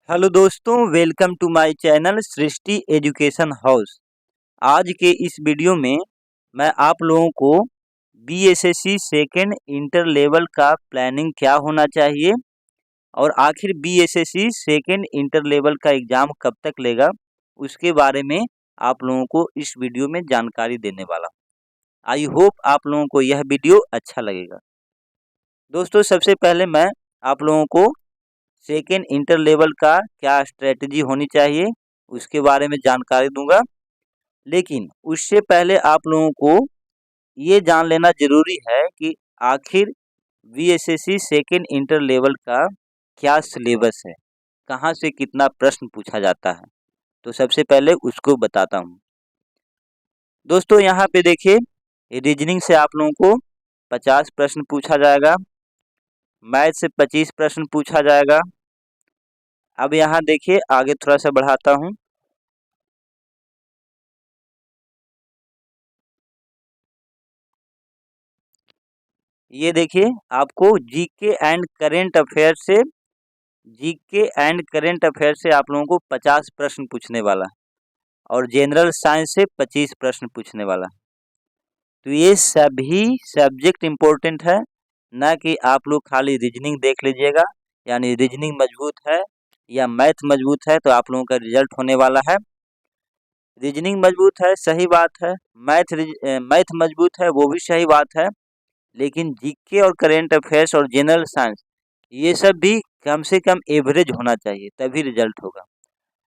Hello दोस्तों, welcome to my channel Srishti education house. आज के इस वीडियो में मैं आप लोगों को बीएसएससी सेकेंड इंटर लेवल का प्लानिंग क्या होना चाहिए और आखिर बीएसएससी सेकेंड इंटर लेवल का एग्ज़ाम कब तक लेगा, उसके बारे में आप लोगों को इस वीडियो में जानकारी देने वाला हूं। आई होप आप लोगों को यह वीडियो अच्छा लगेगा। दोस्तों, सबसे पहले मैं आप लोगों को सेकेंड इंटर लेवल का क्या स्ट्रेटजी होनी चाहिए उसके बारे में जानकारी दूंगा। लेकिन उससे पहले आप लोगों को ये जान लेना ज़रूरी है कि आखिर बीएसएससी सेकेंड इंटर लेवल का क्या सिलेबस है, कहाँ से कितना प्रश्न पूछा जाता है। तो सबसे पहले उसको बताता हूँ। दोस्तों, यहाँ पे देखिए, रीजनिंग से आप लोगों को 50 प्रश्न पूछा जाएगा, मैथ से 25 प्रश्न पूछा जाएगा। अब यहाँ देखिए, आगे थोड़ा सा बढ़ाता हूँ। ये देखिए, आपको जीके एंड करेंट अफेयर से आप लोगों को 50 प्रश्न पूछने वाला है और जनरल साइंस से 25 प्रश्न पूछने वाला है। तो ये सभी सब्जेक्ट इम्पोर्टेंट है, ना कि आप लोग खाली रीजनिंग देख लीजिएगा। यानी रीजनिंग मजबूत है या मैथ मजबूत है तो आप लोगों का रिजल्ट होने वाला है। रीजनिंग मजबूत है, सही बात है। मैथ मजबूत है, वो भी सही बात है। लेकिन जीके और करेंट अफेयर्स और जनरल साइंस ये सब भी कम से कम एवरेज होना चाहिए, तभी रिजल्ट होगा।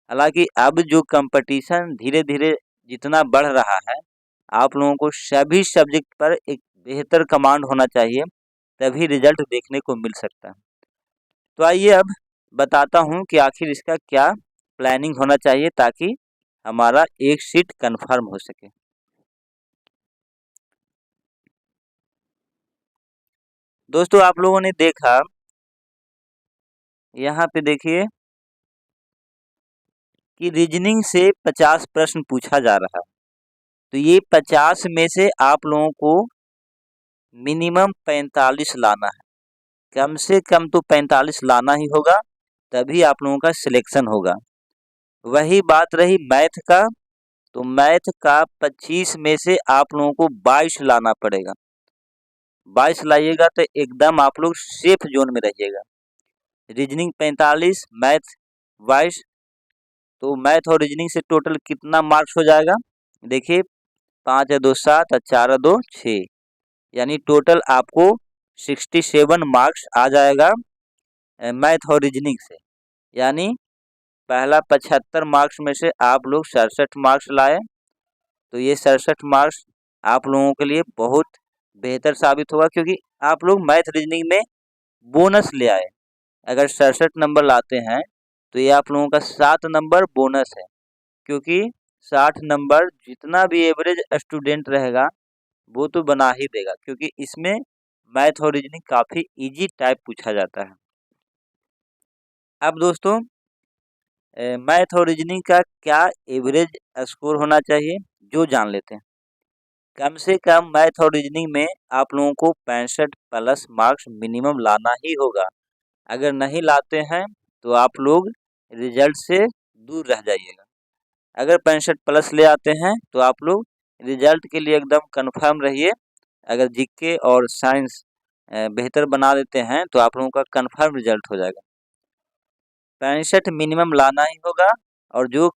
हालांकि अब जो कंपटीशन धीरे धीरे जितना बढ़ रहा है, आप लोगों को सभी सब्जेक्ट पर एक बेहतर कमांड होना चाहिए, तभी रिजल्ट देखने को मिल सकता है। तो आइए अब बताता हूँ कि आखिर इसका क्या प्लानिंग होना चाहिए ताकि हमारा एक सीट कंफर्म हो सके। दोस्तों, आप लोगों ने देखा, यहाँ पे देखिए कि रीजनिंग से 50 प्रश्न पूछा जा रहा है। तो ये 50 में से आप लोगों को मिनिमम 45 लाना है। कम से कम तो 45 लाना ही होगा, तभी आप लोगों का सिलेक्शन होगा। वही बात रही मैथ का, तो मैथ का 25 में से आप लोगों को 22 लाना पड़ेगा। 22 लाइएगा तो एकदम आप लोग सेफ जोन में रहिएगा। रीजनिंग 45, मैथ 22, तो मैथ और रीजनिंग से टोटल कितना मार्क्स हो जाएगा? देखिए, 5 या 2 7 और 4 और 2 6, यानी टोटल आपको 67 मार्क्स आ जाएगा मैथ और रीजनिंग से। यानी पहला 75 मार्क्स में से आप लोग 67 मार्क्स लाए, तो ये 67 मार्क्स आप लोगों के लिए बहुत बेहतर साबित होगा, क्योंकि आप लोग मैथ रीजनिंग में बोनस ले आए। अगर 67 नंबर लाते हैं तो ये आप लोगों का 7 नंबर बोनस है, क्योंकि 60 नंबर जितना भी एवरेज स्टूडेंट रहेगा वो तो बना ही देगा, क्योंकि इसमें मैथ और रीजनिंग काफ़ी इजी टाइप पूछा जाता है। अब दोस्तों, मैथ और रीजनिंग का क्या एवरेज स्कोर होना चाहिए, जो जान लेते हैं। कम से कम मैथ और रीजनिंग में आप लोगों को 65 प्लस मार्क्स मिनिमम लाना ही होगा। अगर नहीं लाते हैं तो आप लोग रिजल्ट से दूर रह जाइएगा। अगर 65 प्लस ले आते हैं तो आप लोग रिजल्ट के लिए एकदम कंफर्म रहिए। अगर जीके और साइंस बेहतर बना देते हैं तो आप लोगों का कंफर्म रिजल्ट हो जाएगा। 65 मिनिमम लाना ही होगा, और जो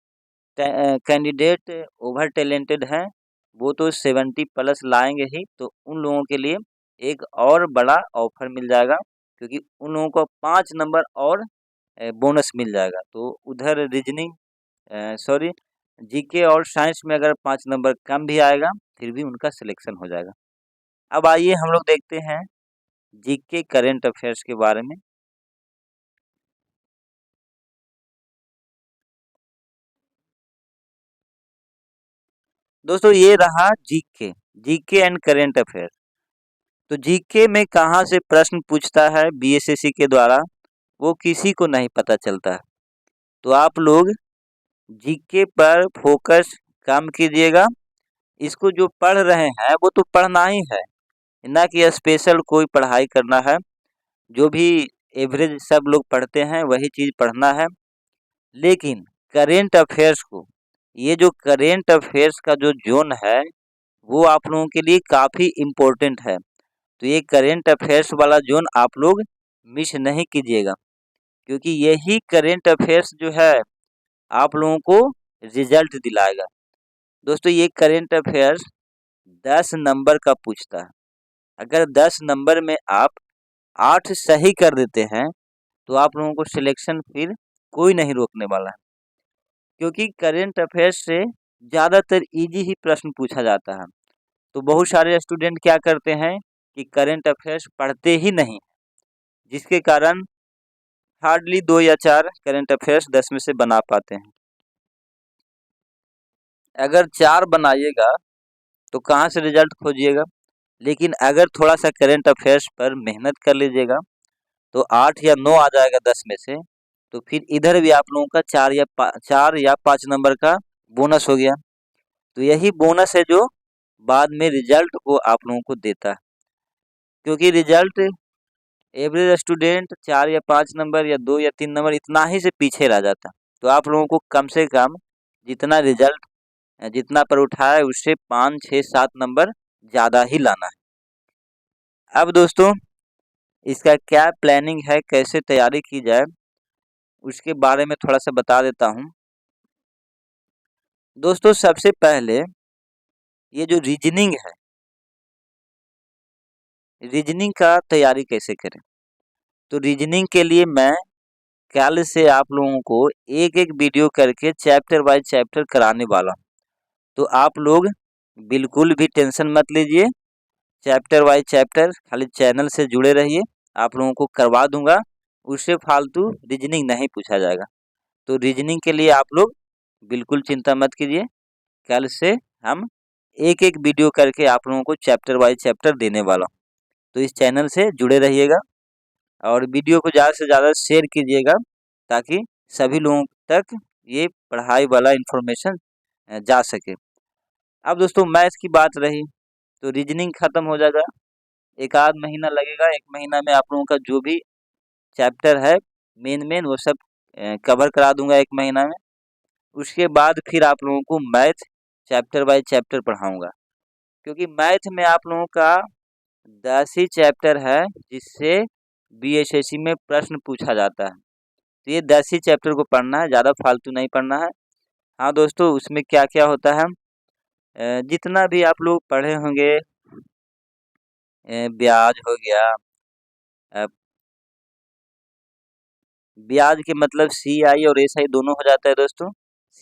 कैंडिडेट ओवर टैलेंटेड हैं वो तो 70 प्लस लाएंगे ही, तो उन लोगों के लिए एक और बड़ा ऑफर मिल जाएगा, क्योंकि उन लोगों को 5 नंबर और बोनस मिल जाएगा। तो उधर सॉरी जीके और साइंस में अगर 5 नंबर कम भी आएगा फिर भी उनका सिलेक्शन हो जाएगा। अब आइए हम लोग देखते हैं जीके करेंट अफेयर्स के बारे में। दोस्तों, ये रहा जीके एंड करेंट अफेयर। तो जीके में कहाँ से प्रश्न पूछता है बीएसएससी के द्वारा, वो किसी को नहीं पता चलता है। तो आप लोग जीके पर फोकस कम कीजिएगा। इसको जो पढ़ रहे हैं वो तो पढ़ना ही है, ना कि स्पेशल कोई पढ़ाई करना है। जो भी एवरेज सब लोग पढ़ते हैं वही चीज़ पढ़ना है। लेकिन करेंट अफेयर्स को, ये जो करेंट अफेयर्स का जो जोन है वो आप लोगों के लिए काफ़ी इम्पोर्टेंट है। तो ये करेंट अफेयर्स वाला जोन आप लोग मिस नहीं कीजिएगा, क्योंकि यही करेंट अफेयर्स जो है आप लोगों को रिजल्ट दिलाएगा। दोस्तों ये करेंट अफेयर्स 10 नंबर का पूछता है। अगर 10 नंबर में आप 8 सही कर देते हैं तो आप लोगों को सिलेक्शन फिर कोई नहीं रोकने वाला है, क्योंकि करेंट अफेयर्स से ज़्यादातर इजी ही प्रश्न पूछा जाता है। तो बहुत सारे स्टूडेंट क्या करते हैं कि करेंट अफेयर्स पढ़ते ही नहीं, जिसके कारण हार्डली 2 या 4 करेंट अफेयर्स 10 में से बना पाते हैं। अगर 4 बनाइएगा तो कहाँ से रिजल्ट खोजिएगा, लेकिन अगर थोड़ा सा करेंट अफेयर्स पर मेहनत कर लीजिएगा तो 8 या 9 आ जाएगा 10 में से। तो फिर इधर भी आप लोगों का 4 या 5 नंबर का बोनस हो गया। तो यही बोनस है जो बाद में रिजल्ट को आप लोगों को देता है, क्योंकि रिजल्ट एवरेज स्टूडेंट 4 या 5 नंबर या 2 या 3 नंबर इतना ही से पीछे रह जाता। तो आप लोगों को कम से कम जितना रिजल्ट जितना पर उठाया है उससे 5, 6, 7 नंबर ज़्यादा ही लाना है। अब दोस्तों इसका क्या प्लानिंग है, कैसे तैयारी की जाए, उसके बारे में थोड़ा सा बता देता हूँ। दोस्तों सबसे पहले ये जो रीजनिंग है, रीजनिंग का तैयारी कैसे करें, तो रीजनिंग के लिए मैं कल से आप लोगों को एक एक वीडियो करके चैप्टर बाय चैप्टर कराने वाला हूँ। तो आप लोग बिल्कुल भी टेंशन मत लीजिए, चैप्टर बाय चैप्टर खाली चैनल से जुड़े रहिए, आप लोगों को करवा दूंगा, उससे फालतू रीजनिंग नहीं पूछा जाएगा। तो रीजनिंग के लिए आप लोग बिल्कुल चिंता मत कीजिए, कल से हम एक एक वीडियो करके आप लोगों को चैप्टर बाय चैप्टर देने वाला हूँ। तो इस चैनल से जुड़े रहिएगा और वीडियो को ज़्यादा से ज़्यादा शेयर कीजिएगा, ताकि सभी लोगों तक ये पढ़ाई वाला इन्फॉर्मेशन जा सके। अब दोस्तों मैथ्स की बात रही तो रीजनिंग ख़त्म हो जाएगा, एक आध महीना लगेगा, 1 महीना में आप लोगों का जो भी चैप्टर है मेन वो सब कवर करा दूंगा 1 महीना में। उसके बाद फिर आप लोगों को मैथ चैप्टर बाय चैप्टर पढ़ाऊंगा, क्योंकि मैथ में आप लोगों का 10 ही चैप्टर है जिससे बीएसएससी में प्रश्न पूछा जाता है। तो ये 10 ही चैप्टर को पढ़ना है, ज़्यादा फालतू नहीं पढ़ना है। हाँ दोस्तों उसमें क्या क्या होता है, जितना भी आप लोग पढ़े होंगे, ब्याज हो गया, अ, ब्याज के मतलब CI और SI दोनों हो जाता है दोस्तों,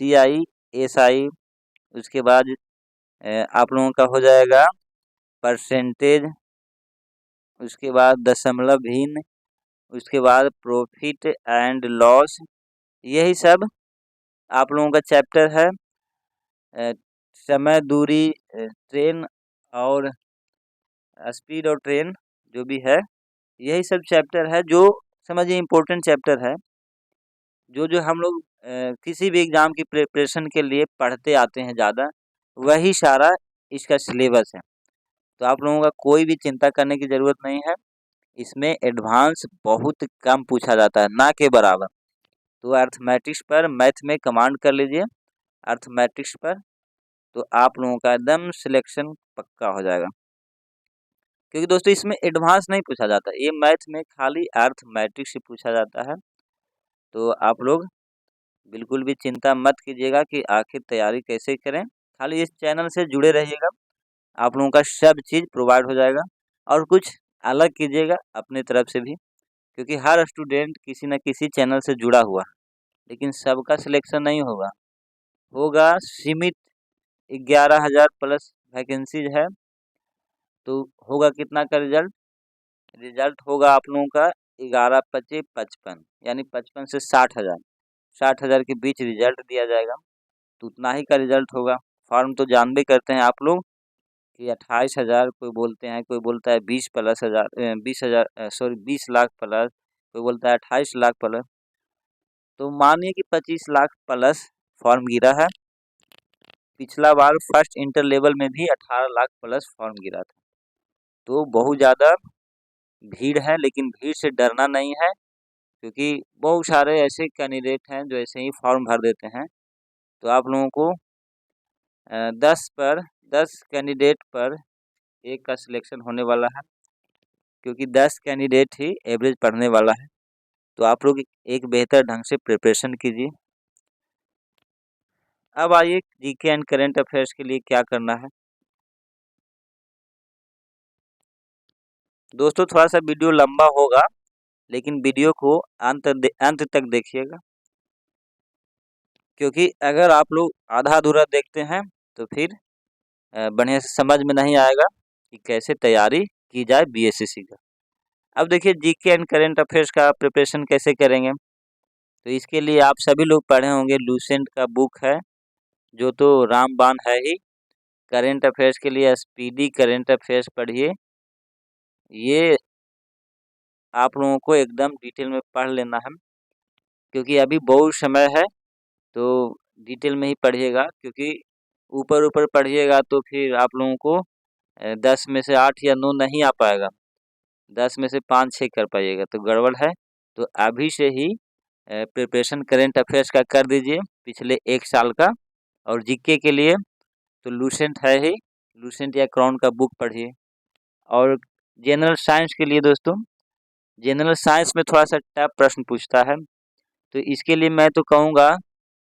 CI SI। उसके बाद आप लोगों का हो जाएगा परसेंटेज, उसके बाद दशमलव भिन्न, उसके बाद प्रॉफिट एंड लॉस। यही सब आप लोगों का चैप्टर है। समय, दूरी, ट्रेन और स्पीड और ट्रेन जो भी है, यही सब चैप्टर है जो समझिए इम्पोर्टेंट चैप्टर है, जो हम लोग किसी भी एग्ज़ाम की प्रिपरेशन के लिए पढ़ते आते हैं ज़्यादा, वही सारा इसका सिलेबस है। तो आप लोगों का कोई भी चिंता करने की ज़रूरत नहीं है, इसमें एडवांस बहुत कम पूछा जाता है, ना के बराबर। तो अर्थमेटिक्स पर मैथ में कमांड कर लीजिए, अर्थमेटिक्स पर, तो आप लोगों का एकदम सिलेक्शन पक्का हो जाएगा। क्योंकि दोस्तों इसमें एडवांस नहीं पूछा जाता, ये मैथ में खाली अर्थमेटिक्स से पूछा जाता है। तो आप लोग बिल्कुल भी चिंता मत कीजिएगा कि आखिर तैयारी कैसे करें, खाली इस चैनल से जुड़े रहिएगा, आप लोगों का सब चीज़ प्रोवाइड हो जाएगा। और कुछ अलग कीजिएगा अपने तरफ से भी, क्योंकि हर स्टूडेंट किसी न किसी चैनल से जुड़ा हुआ है, लेकिन सबका सिलेक्शन नहीं होगा, होगा सीमित 11,000 प्लस वैकेंसीज है। तो होगा कितना का रिजल्ट, रिजल्ट होगा आप लोगों का 11-5-55, यानी 55 से 60,000, 60,000 के बीच रिजल्ट दिया जाएगा। तो उतना ही का रिजल्ट होगा। फॉर्म तो जानबे करते हैं आप लोग कि 28,000 कोई बोलते हैं, कोई बोलता है 20 प्लस हज़ार, 20,000 सॉरी 20 लाख प्लस, कोई बोलता है 28 लाख प्लस। तो मानिए कि 25 लाख प्लस फॉर्म गिरा है। पिछला बार फर्स्ट इंटर लेवल में भी 18 लाख प्लस फॉर्म गिरा था। तो बहुत ज़्यादा भीड़ है, लेकिन भीड़ से डरना नहीं है, क्योंकि बहुत सारे ऐसे कैंडिडेट हैं जो ऐसे ही फॉर्म भर देते हैं। तो आप लोगों को 10 कैंडिडेट पर एक का सिलेक्शन होने वाला है, क्योंकि 10 कैंडिडेट ही एवरेज पढ़ने वाला है। तो आप लोग एक बेहतर ढंग से प्रिपरेशन कीजिए। अब आइए जीके एंड करंट अफेयर्स के लिए क्या करना है। दोस्तों थोड़ा सा वीडियो लंबा होगा, लेकिन वीडियो को अंत तक देखिएगा, क्योंकि अगर आप लोग आधा अधूरा देखते हैं तो फिर बढ़िया से समझ में नहीं आएगा कि कैसे तैयारी की जाए बीएसएससी का। अब देखिए जीके एंड करंट अफेयर्स का प्रिपरेशन कैसे करेंगे। तो इसके लिए आप सभी लोग पढ़े होंगे, लूसेंट का बुक है जो तो रामबाण है ही। करंट अफेयर्स के लिए स्पीडी करंट अफेयर्स पढ़िए, ये आप लोगों को एकदम डिटेल में पढ़ लेना है, क्योंकि अभी बहुत समय है। तो डिटेल में ही पढ़िएगा, क्योंकि ऊपर ऊपर पढ़िएगा तो फिर आप लोगों को 10 में से 8 या 9 नहीं आ पाएगा, 10 में से 5-6 कर पाइएगा, तो गड़बड़ है। तो अभी से ही प्रिपरेशन करंट अफेयर्स का कर दीजिए पिछले 1 साल का। और जीके के लिए तो लूसेंट है ही, लूसेंट या क्राउन का बुक पढ़िए। और जनरल साइंस के लिए दोस्तों, जनरल साइंस में थोड़ा सा टफ प्रश्न पूछता है, तो इसके लिए मैं तो कहूँगा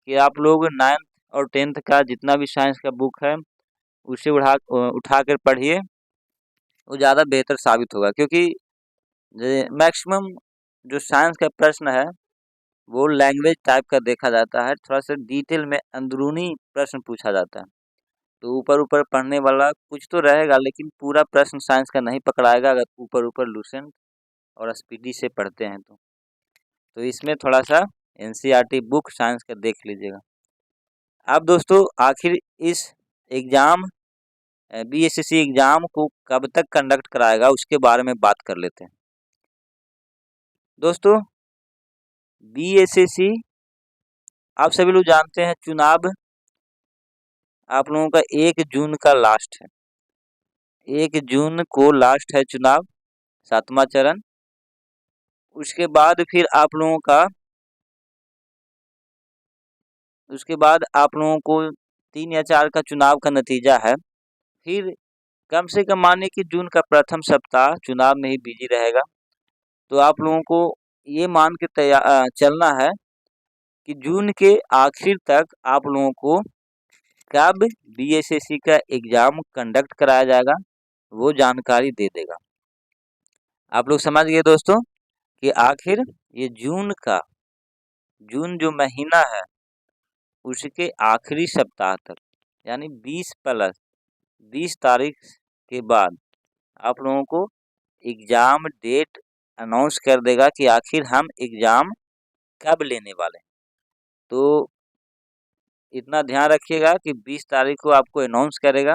कि आप लोग 9th और 10th का जितना भी साइंस का बुक है उसे उठा कर पढ़िए, वो ज़्यादा बेहतर साबित होगा। क्योंकि मैक्सिमम जो साइंस का प्रश्न है वो लैंग्वेज टाइप का देखा जाता है, थोड़ा सा डिटेल में अंदरूनी प्रश्न पूछा जाता है। तो ऊपर ऊपर पढ़ने वाला कुछ तो रहेगा, लेकिन पूरा प्रश्न साइंस का नहीं पकड़ाएगा अगर ऊपर ऊपर लूसेंट और स्पीडी से पढ़ते हैं तो इसमें थोड़ा सा एनसीईआरटी बुक साइंस का देख लीजिएगा। अब दोस्तों आखिर इस एग्ज़ाम बीएसएससी एग्ज़ाम को कब तक कंडक्ट कराएगा उसके बारे में बात कर लेते हैं। दोस्तों बीएसएससी आप सभी लोग जानते हैं, चुनाव आप लोगों का 1 जून का लास्ट है, 1 जून को लास्ट है चुनाव, 7वां चरण। उसके बाद फिर आप लोगों को 3 या 4 का चुनाव का नतीजा है। फिर कम से कम मानिए कि जून का प्रथम सप्ताह चुनाव में ही बिजी रहेगा। तो आप लोगों को ये मान के चलना है कि जून के आखिर तक आप लोगों को कब बीएसएससी का एग्ज़ाम कंडक्ट कराया जाएगा वो जानकारी दे देगा। आप लोग समझ गए दोस्तों कि आखिर ये जून जो महीना है उसके आखिरी सप्ताह तक, यानी 20 तारीख के बाद आप लोगों को एग्ज़ाम डेट अनाउंस कर देगा कि आखिर हम एग्ज़ाम कब लेने वाले हैं। तो इतना ध्यान रखिएगा कि 20 तारीख को आपको अनाउंस करेगा,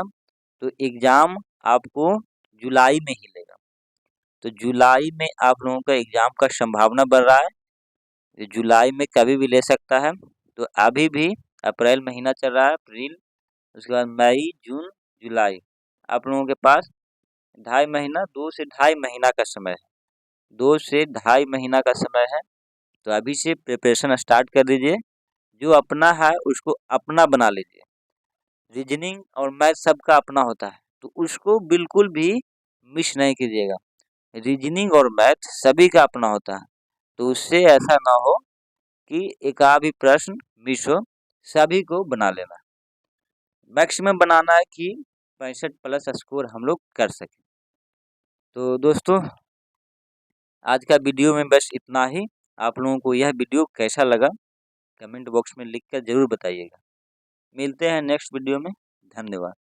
तो एग्ज़ाम आपको जुलाई में ही लेगा। तो जुलाई में आप लोगों का एग्ज़ाम का संभावना बढ़ रहा है, ये जुलाई में कभी भी ले सकता है। तो अभी भी अप्रैल महीना चल रहा है, अप्रैल, उसके बाद मई, जून, जुलाई, आप लोगों के पास 2 से ढाई महीना का समय है, 2 से ढाई महीना का समय है। तो अभी से प्रिपरेशन स्टार्ट कर दीजिए, जो अपना है उसको अपना बना लीजिए। रीजनिंग और मैथ सबका अपना होता है, तो उसको बिल्कुल भी मिस नहीं कीजिएगा। रीजनिंग और मैथ सभी का अपना होता है, तो उससे ऐसा ना हो कि एक आध भी प्रश्न मिस हो, सभी को बना लेना। मैक्सिमम बनाना है कि 65+ स्कोर हम लोग कर सकें। तो दोस्तों आज का वीडियो में बस इतना ही। आप लोगों को यह वीडियो कैसा लगा कमेंट बॉक्स में लिख कर ज़रूर बताइएगा। मिलते हैं नेक्स्ट वीडियो में। धन्यवाद।